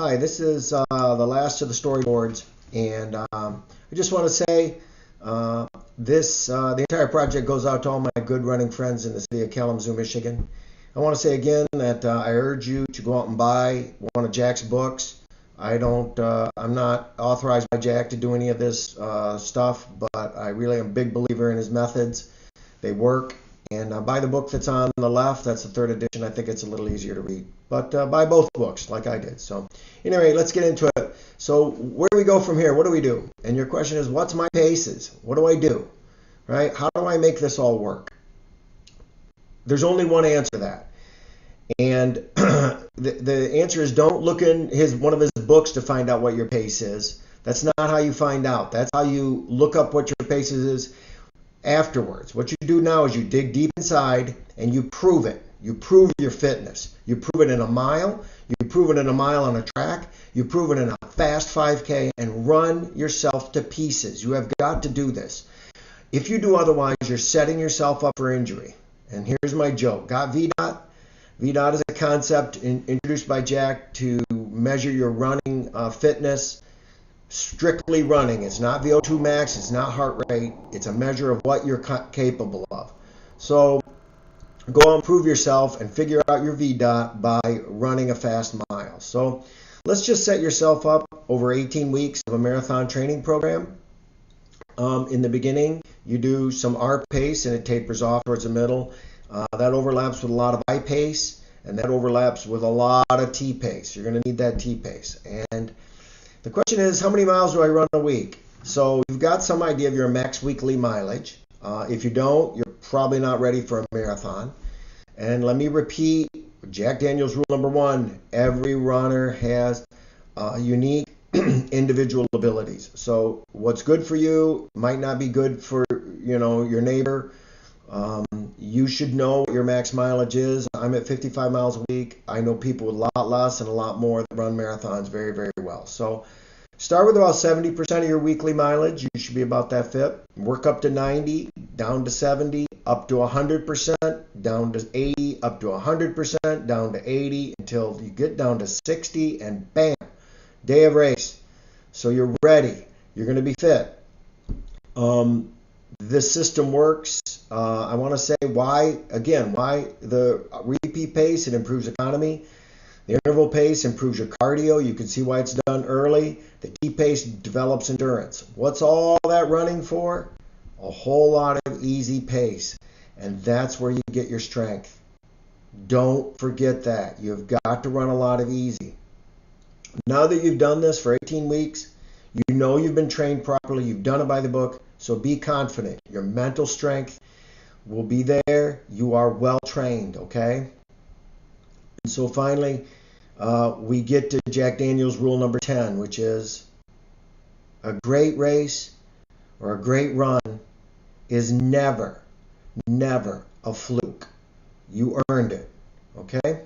Hi, this is the last of the storyboards, and I just want to say the entire project goes out to all my good running friends in the city of Kalamazoo, Michigan. I want to say again that I urge you to go out and buy one of Jack's books. I'm not authorized by Jack to do any of this stuff, but I really am a big believer in his methods. They work. And buy the book that's on the left. That's the third edition. I think it's a little easier to read. But buy both books like I did. So anyway, let's get into it. So where do we go from here? What do we do? And your question is, what's my paces? What do I do? Right? How do I make this all work? There's only one answer to that. And the answer is, don't look in one of his books to find out what your pace is. That's not how you find out. That's how you look up what your pace is afterwards. What you do now is you dig deep inside and you prove it. You prove your fitness. You prove it in a mile. You prove it in a mile on a track. You prove it in a fast 5K, and run yourself to pieces. You have got to do this. If you do otherwise, you're setting yourself up for injury. And here's my joke. Got VDOT? VDOT is a concept introduced by Jack to measure your running fitness. Strictly running. It's not VO2 max. It's not heart rate. It's a measure of what you're capable of. So go out and prove yourself and figure out your VDOT by running a fast mile. So let's just set yourself up over 18 weeks of a marathon training program. In the beginning, you do some R pace and it tapers off towards the middle. That overlaps with a lot of I pace, and that overlaps with a lot of T pace. You're going to need that T pace. And the question is, how many miles do I run a week? So you've got some idea of your max weekly mileage. If you don't, you're probably not ready for a marathon. And let me repeat Jack Daniels rule number 1. Every runner has unique individual abilities. So what's good for you might not be good for your neighbor. You should know what your max mileage is. I'm at 55 miles a week. I know people with a lot less and a lot more that run marathons very, very well. So start with about 70% of your weekly mileage. You should be about that fit. Work up to 90, down to 70, up to 100%, down to 80, up to 100%, down to 80, until you get down to 60, and bam, day of race. So you're ready. You're going to be fit. This system works. I want to say why the repeat pace, it improves economy. The interval pace improves your cardio. You can see why it's done early. The T pace develops endurance. What's all that running for? A whole lot of easy pace. And that's where you get your strength. Don't forget that. You've got to run a lot of easy. Now that you've done this for 18 weeks, you know you've been trained properly. You've done it by the book. So be confident. Your mental strength will be there. You are well trained, okay? And so finally, we get to Jack Daniels rule number 10, which is a great race or a great run is never, never a fluke. You earned it, okay?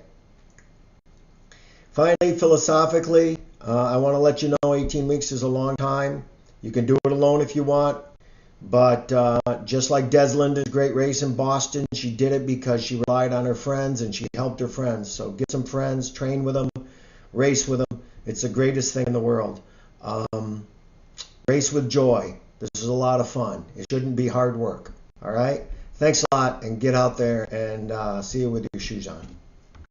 Finally, philosophically, I want to let you know 18 weeks is a long time. You can do it alone if you want. But just like Des Linden's great race in Boston, she did it because she relied on her friends and she helped her friends. So get some friends, train with them, race with them. It's the greatest thing in the world. Race with joy. This is a lot of fun. It shouldn't be hard work. All right? Thanks a lot, and get out there and see you with your shoes on.